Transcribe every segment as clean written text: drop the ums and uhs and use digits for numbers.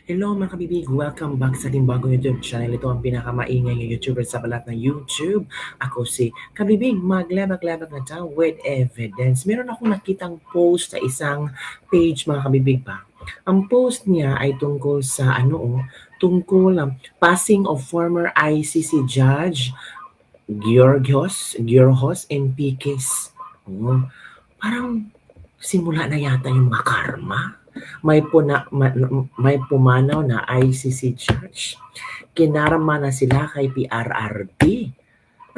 Hello mga kabibig! Welcome back sa ating bagong YouTube channel. Ito ang pinakamaingay ng YouTuber sa balat ng YouTube. Ako si Kabibig, maglabak-labak na tayo with evidence. Meron akong nakitang post sa isang page mga kabibig ba. Ang post niya ay tungkol sa passing of former ICC Judge Giorgos Enriquez. Oh, parang simula na yata yung mga karma. May pumanaw na ICC judge. Kinarma na sila kay PRRD.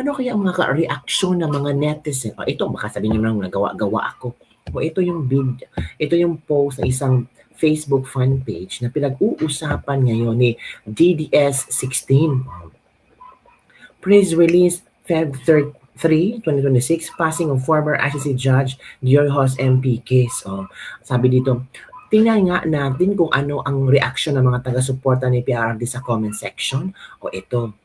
Ano kaya ang mga reaksyon ng mga netizen? O ito, baka sabihin nyo lang nagawa-gawa ako. O ito yung video, ito yung post ng isang Facebook fan page na pinag-uusapan ngayon ni DDS16. Press release Feb 3, 2026, passing of former ICC Judge Giorgos Enriquez. So, sabi dito, tingnan nga natin kung ano ang reaksyon ng mga taga-suporta ni PRRD sa comment section. O ito,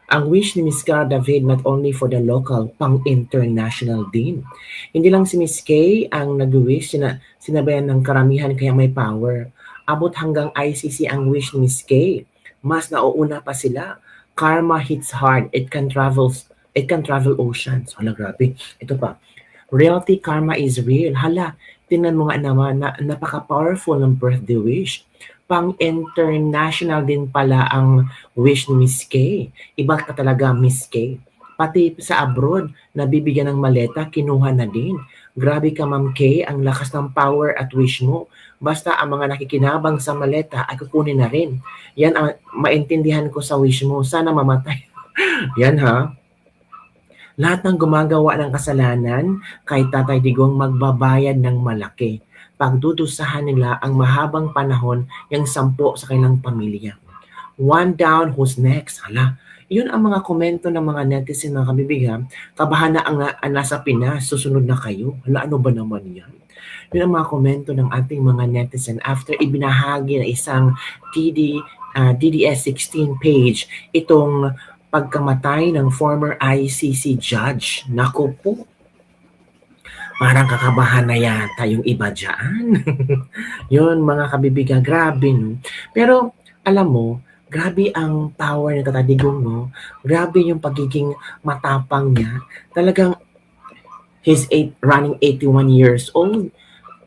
ang wish ni Ms. Cara David not only for the local, pang-international din. Hindi lang si Ms. Kay ang nag-wish, sinabayan ng karamihan kaya may power. Abot hanggang ICC ang wish ni Ms. Kay. Mas nauuna pa sila. Karma hits hard. It can travel oceans. Hala, grabe. Ito pa. Reality karma is real. Hala, tingnan mo nga naman na napaka-powerful ng birthday wish. Pang-international din pala ang wish ni Miss K. Iba ka talaga, Miss K. Pati sa abroad, nabibigyan ng maleta, kinuha na din. Grabe ka, Ma'am K, ang lakas ng power at wish mo. Basta ang mga nakikinabang sa maleta ay kukunin na rin. Yan ang maintindihan ko sa wish mo. Sana mamatay. Yan ha. Lahat ng gumagawa ng kasalanan, kay Tatay Digong magbabayad ng malaki. Pagdudusahan nila ang mahabang panahon yung 10 sa kanilang pamilya. One down, who's next? Hala, yun ang mga komento ng mga netizen ng kabibig ha. Kabahan na ang nasa Pinas, susunod na kayo. Hala, ano ba naman yan? Yun ang mga komento ng ating mga netizen after ibinahagi na isang DDS16 page itong pagkamatay ng former ICC judge. Naku po, parang kakabahan na yata yung iba dyan. Yun mga kabibiga, grabe no. Pero alam mo, grabe ang power ng Tatay Digong no. Grabe yung pagiging matapang niya. Talagang he's running 81 years old.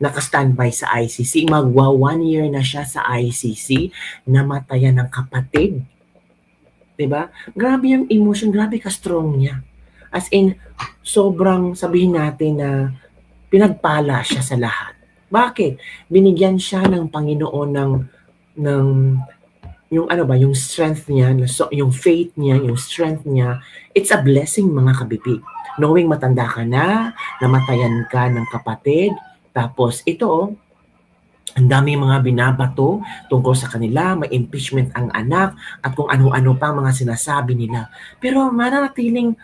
Naka-standby sa ICC. Magwa 1 year na siya sa ICC. Namatayan ng kapatid. Diba? Grabe yung emotion. Grabe ka-strong niya. As in, sobrang sabihin natin na pinagpala siya sa lahat. Bakit? Binigyan siya ng Panginoon ng yung yung strength niya, yung faith niya, yung strength niya. It's a blessing mga kabibig. Knowing matanda ka na, namatayan ka ng kapatid, tapos ito, ang dami mga binabato tungkol sa kanila, may impeachment ang anak, at kung ano-ano pa mga sinasabi nila. Pero mananatiling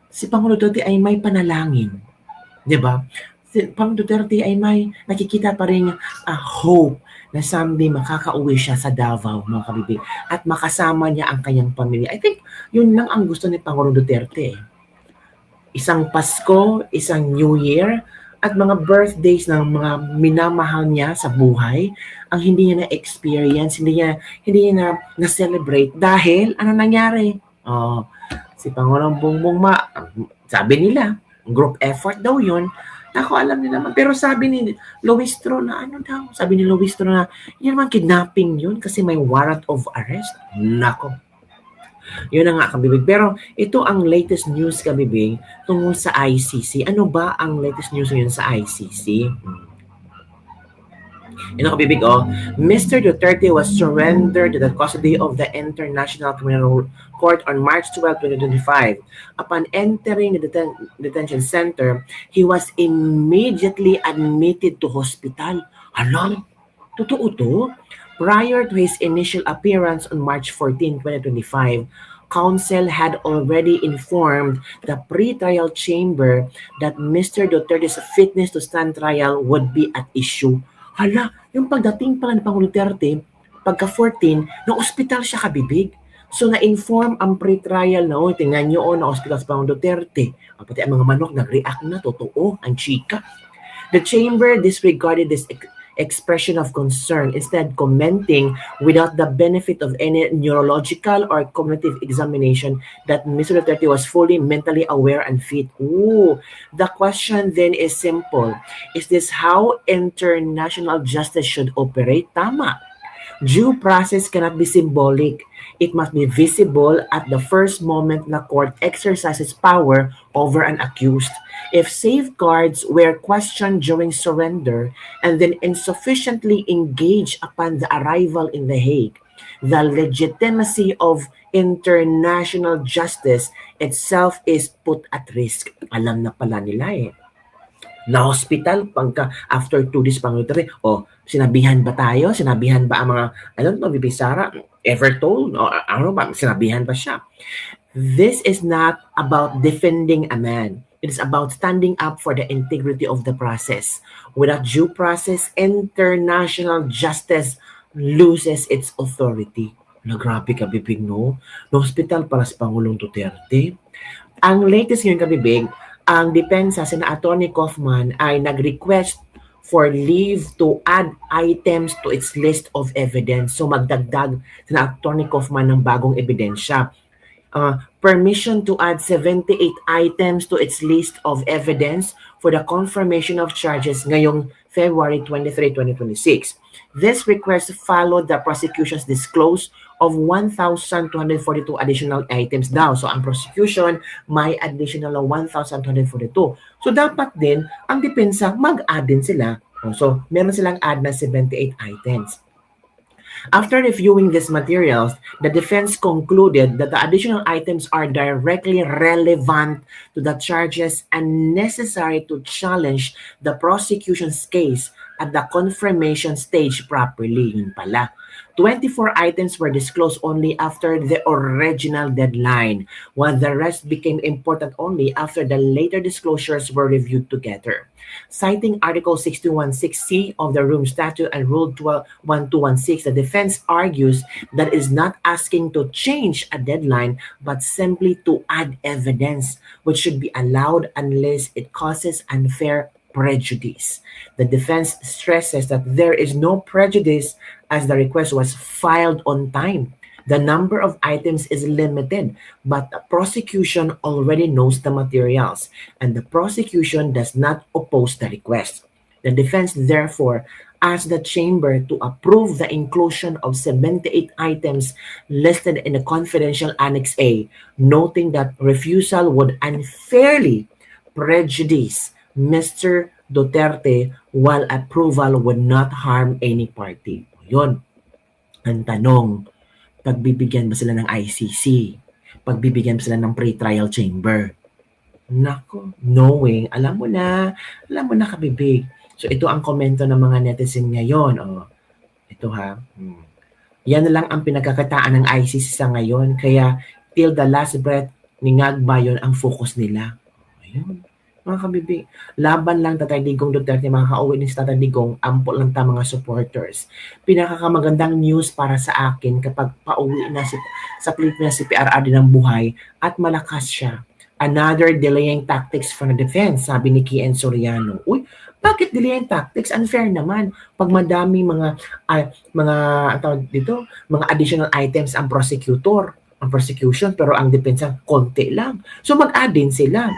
si Pangulo Duterte ay may panalangin. 'Di ba? Si Pangulo Duterte ay may nakikita pa rin hope na someday makakauwi siya sa Davao, mga kabibig, at makasama niya ang kanyang pamilya. I think yun lang ang gusto ni Pangulo Duterte. Isang Pasko, isang New Year, at mga birthdays ng mga minamahal niya sa buhay, ang hindi niya na-experience, hindi niya na-celebrate dahil ano nangyari? Si Pangulong Bongbong sabi nila, group effort daw yun. Ako, alam niyo naman. Pero sabi ni Luistro na sabi ni Luistro na yun naman kidnapping yun kasi may warrant of arrest. Nako. Yun na nga kabibig. Pero ito ang latest news kabibig tungkol sa ICC. Ano ba ang latest news ngayon sa ICC? Yun ang kabibig, Mr. Duterte was surrendered to the custody of the International Criminal Court on March 12, 2025. Upon entering the detention center, he was immediately admitted to hospital. Hala, totoo to? Prior to his initial appearance on March 14, 2025, counsel had already informed the pre-trial chamber that Mr. Duterte's fitness to stand trial would be at issue. Hala, yung pagdating pala ni Pangulong Duterte, pagka 14, na-hospital siya kabibig. So na-inform ang pre-trial na, tingnan nyo, na-hospital sa Pangulong Duterte. Pati ang mga manok nag-react na, totoo, ang chika. The chamber disregarded this expression of concern, instead commenting without the benefit of any neurological or cognitive examination that Mr. Duterte was fully mentally aware and fit. Ooh, the question then is simple. Is this how international justice should operate? Tama. Due process cannot be symbolic. It must be visible at the first moment na court exercises power over an accused. If safeguards were questioned during surrender and then insufficiently engaged upon the arrival in The Hague, the legitimacy of international justice itself is put at risk. Alam na pala nila eh. Na-hospital pagka after 2 days Panginoon, sinabihan ba tayo? Sinabihan ba ang mga, I don't know, Bibi Sara, ever told? O ano ba, sinabihan ba siya? This is not about defending a man. It is about standing up for the integrity of the process. Without due process, international justice loses its authority. Grabe ka, Bibig, no? Na-hospital para sa Pangulong Duterte. Ang latest ngayon, Kabibig, ang depensa sina Attorney Kaufman ay nag-request for leave to add items to its list of evidence. So magdagdag sina Attorney Kaufman ng bagong ebidensya. Permission to add 78 items to its list of evidence for the confirmation of charges ngayong February 23, 2026. This request followed the prosecution's disclose of 1,242 additional items daw. So, ang prosecution may additional 1,242. So, dapat din, ang depensa, mag-add din sila. So, meron silang add na 78 items. After reviewing these materials, the defense concluded that the additional items are directly relevant to the charges and necessary to challenge the prosecution's case at the confirmation stage properly. Yun pala. 24 items were disclosed only after the original deadline, while the rest became important only after the later disclosures were reviewed together. Citing Article 621(6)(c) of the Rome Statute and Rule 1216, the defense argues that it is not asking to change a deadline, but simply to add evidence, which should be allowed unless it causes unfair prejudice. The defense stresses that there is no prejudice as the request was filed on time. The number of items is limited, but the prosecution already knows the materials, and the prosecution does not oppose the request. The defense therefore asks the chamber to approve the inclusion of 78 items listed in the confidential Annex A, noting that refusal would unfairly prejudice Mr. Duterte while approval would not harm any party. Yun. Ang tanong, pagbibigyan ba sila ng ICC? Pagbibigyan ba sila ng pre-trial chamber? Nako, knowing, alam mo na Kabibig. So ito ang komento ng mga netizen ngayon. Ito ha. Yan na lang ang pinagkakataan ng ICC sa ngayon. Kaya till the last breath ni Ngagbayon ang focus nila. Ayun. Mga Kabibig, laban lang Tatay Digong Duterte, makakauwi ni Tatay Digong, ampo lang ta mga supporters. Pinakakamagandang news para sa akin kapag pauwi na sa Pilipinas si PRRD ng buhay at malakas siya. Another delaying tactics from the defense, sabi ni Kian Soriano. Uy, bakit delaying tactics? Unfair naman. Pag madami mga additional items ang prosecution, pero ang depensa konti lang. So mag-add din sila.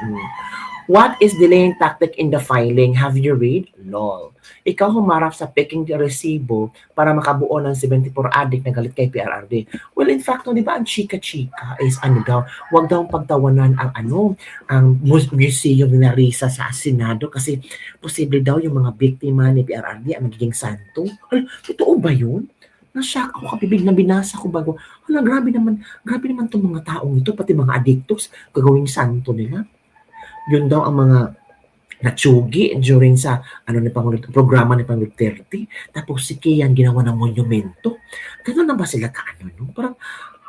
What is delaying tactic in the filing? Have you read? Lol. Ikaw humarap sa peking resibo para makabuo ng 74 addict na galit kay PRRD. Well, in fact, di ba ang chika-chika is wag daw pagtawanan ang museum na Risa sa Senado kasi posible daw yung mga biktima ni PRRD ang magiging santo. Ay, totoo ba yun? Nashock ako Kabibig na binasa ko bago. Grabe naman itong mga taong ito, pati mga addictos, gagawing santo nila. Yun daw ang mga natsugi during sa programa ni Pangulong Duterte. Tapos si Kian ginawa ng monumento. Ganun na ba sila Parang,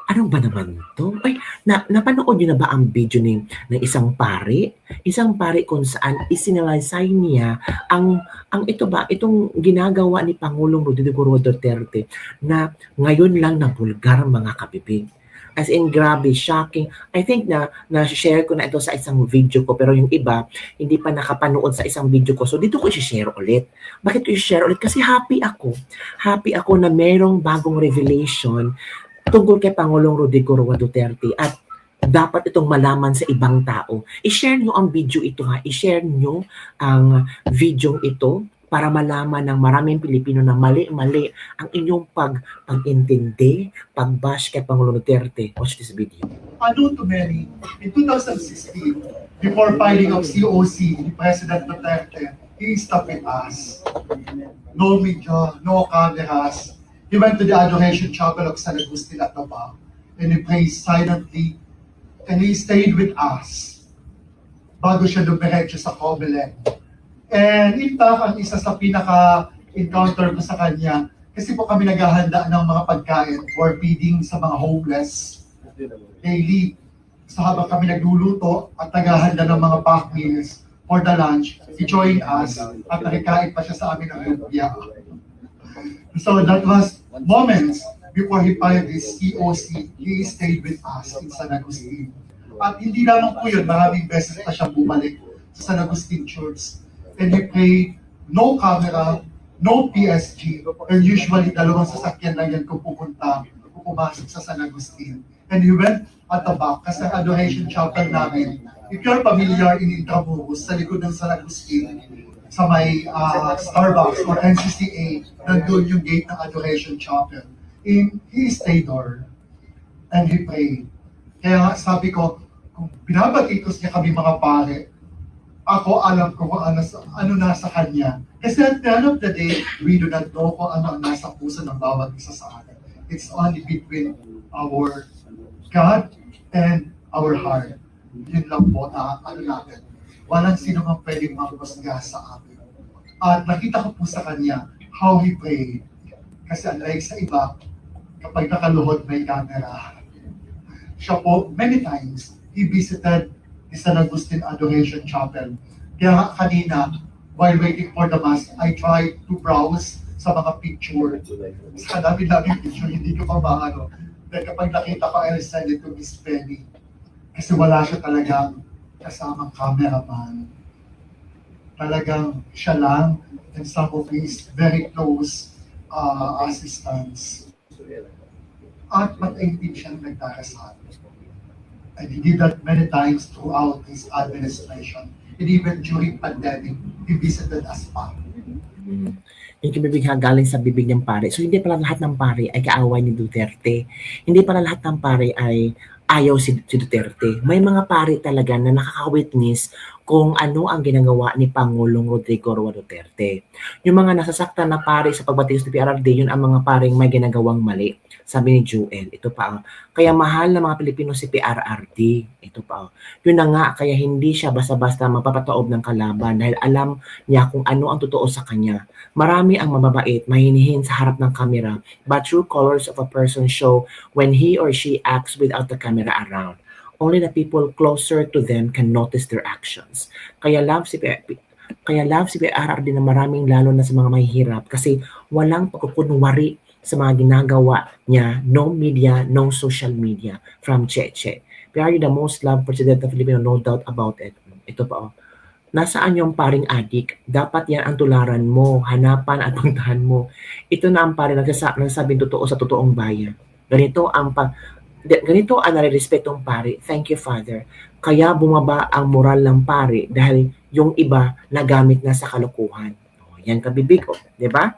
ano ba naman to? Ay, napanood nyo na ba ang video ng isang pari? Isang pari kung saan isinalaysay niya itong ginagawa ni Pangulong Rodrigo Duterte na ngayon lang na bulgar mga Kabibig. As in, grabe, shocking. I think na-share ko na ito sa isang video ko, pero yung iba, hindi pa nakapanood sa isang video ko. So, dito ko i-share ulit. Bakit ko i-share ulit? Kasi happy ako. Happy ako na merong bagong revelation tungkol kay Pangulong Rodrigo Roa Duterte at dapat itong malaman sa ibang tao. I-share nyo ang video ito ha. I-share nyo ang video ito para malaman ng maraming Pilipino na mali-mali ang inyong pag-intindi, pag-bash kay Pangulong Duterte. Watch this video. Unknown to many, in 2016, before filing of COC, President Duterte, he stopped with us. No media, no cameras. He went to the Adoration Chapel of San Agustin at Tabao, and he prayed silently, and he stayed with us bago siya dumiretso sa Comelec. And in fact, ang isa sa pinaka-encounter ko sa kanya, kasi po kami naghahanda ng mga pagkain for feeding sa mga homeless daily. So habang kami nagluluto at naghahanda ng mga pack meals for the lunch, he joined us at nakikain pa siya sa amin ng lumpia. So that was moments before he filed his COC, he stayed with us in San Agustin. At hindi lamang po yun, maraming beses pa siyang bumalik sa San Agustin Church. And he prayed, no camera, no PSG, and usually dalawang sasakyan lang yan kung pumasok sa San Agustin. And he went at the back, kasi ang Adoration Chapel namin, if you're familiar in Intramuros, sa likod ng San Agustin, sa may Starbucks or NCCA, nandun yung gate ng Adoration Chapel. And he stayed there, and he prayed. Kaya nga sabi ko, kung binabatikos niya kami mga pare, ako alam ko kung ano nasa kanya. Kasi at the end of the day, we do not know kung ano ang nasa puso ng bawat isa sa atin. It's only between our God and our heart. Yun lang po na ano natin. Walang sino mang pwedeng maghusga sa atin. At nakita ko po sa kanya how he prayed. Kasi unlike sa iba, kapag nakaluhod may camera. Siya po, many times, he visited the San Agustin Adoration Chapel. Kaya kanina, while waiting for the Mass, I tried to browse sa mga picture. Sa dami-daming picture, hindi ko pa maano. Dahil kapag nakita ko, I'll send it to Miss Penny. Kasi wala siya talagang kasamang cameraman. Talagang siya lang and some of his very close assistants. At mataintin siyang nagdarasal. And he did that many times throughout his administration. And even during pandemic, he visited us pa. Yung kibibigha galing sa bibig ng pare. So hindi pala lahat ng pare ay kaaway ni Duterte. Hindi pala lahat ng pare ay ayaw si Duterte. May mga pare talaga na nakaka-witness kung ano ang ginagawa ni Pangulong Rodrigo Roa Duterte. Yung mga nasasaktan na pare sa pagbatikos ni PRRD, yun ang mga paring may ginagawang mali. Sabi ni Joel, ito pa. Kaya mahal na mga Pilipino si PRRD. Ito pa. Yun na nga, kaya hindi siya basta-basta mapapataob ng kalaban dahil alam niya kung ano ang totoo sa kanya. Marami ang mababait, mahinihin sa harap ng kamera, but true colors of a person show when he or she acts without the camera around. Only the people closer to them can notice their actions. Kaya love si PRRD na maraming lalo na sa mga mahihirap kasi walang pagkukunwari sa mga ginagawa niya, no media, no social media, from Cheche. PRRD the most loved president of Filipino, no doubt about it. Ito pa oh. Nasaan yung paring adik? Dapat yan ang tularan mo, hanapan at puntahan mo. Ito na ang paring nagsasabing totoo sa totoong bayan. Ganito ang nare-respetong pare. Thank you, Father. Kaya bumaba ang moral ng pare dahil yung iba nagamit na sa kalokohan. Yan kabibig, di ba?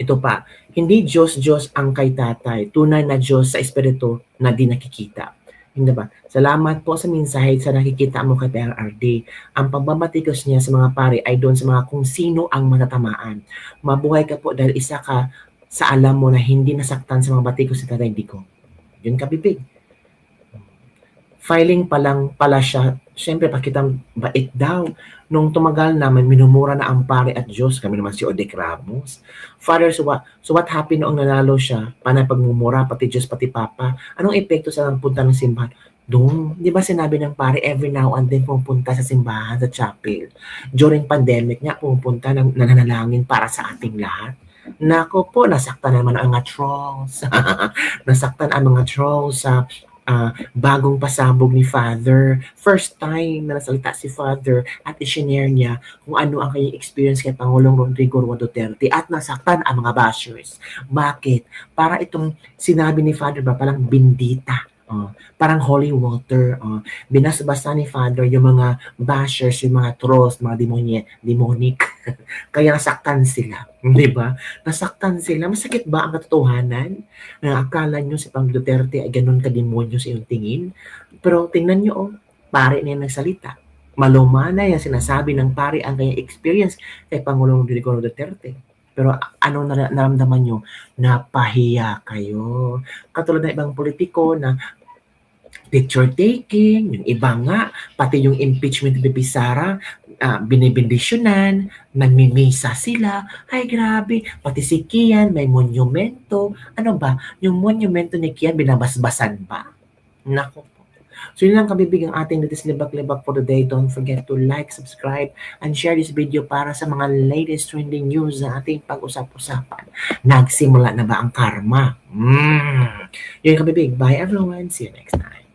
Ito pa, hindi Diyos ang kay tatay, tunay na Diyos sa espiritu na di nakikita. Hindi ba? Salamat po sa mensahe sa nakikita mo kay PRRD. Ang pagbabatikos niya sa mga pare ay doon sa mga kung sino ang matatamaan. Mabuhay ka po dahil isa ka sa alam mo na hindi nasaktan sa mga batikos ni Tatay Dico. Yun kabibig. Filing pa lang pala siya. Siyempre, pakitang bait daw. Nung tumagal naman, minumura na ang pare at Diyos. Kami naman si Odek Ramos. Father, so what happened noong nanalo siya? Panay pagmumura, pati Diyos, pati Papa. Anong epekto sa punta ng simbahan? Doon, di ba sinabi ng pare, every now and then pumunta sa simbahan, sa chapel. During pandemic niya, pumunta nananalangin para sa ating lahat. Nako po, nasaktan naman ang mga trolls. Nasaktan ang mga trolls sa bagong pasabog ni Father. First time na nasalita si Father at i-share niya kung ano ang kanyang experience kay Pangulong Rodrigo Duterte at nasaktan ang mga bashers. Bakit? Para itong sinabi ni Father ba palang bindita. Parang holy water. Binasbasa ni Father yung mga bashers, yung mga trolls, mga demonic. Kaya nasaktan sila. Di ba? Nasaktan sila. Masakit ba ang katotohanan? Na akala nyo si Pang Duterte ay ganun kademonyo sa iyong tingin? Pero tingnan nyo, pare na yung nagsalita. Maluma na yung sinasabi ng pare ang kanyang experience kay Pangulong Rodrigo Duterte. Pero ano naramdaman nyo? Napahiya kayo. Katulad ng ibang politiko na picture taking, yung iba nga, pati yung impeachment ni Bibi Sara, binibindisyonan, nagmimisa sila, ay grabe, pati si Kian may monumento, ano ba, yung monumento ni Kian binabasbasan ba? Nako po. So yun lang kabibig ang ating latest libak-libak for today. Don't forget to like, subscribe, and share this video para sa mga latest trending news na ating pag-usap-usapan. Nagsimula na ba ang karma? Yun kabibig. Bye everyone. See you next time.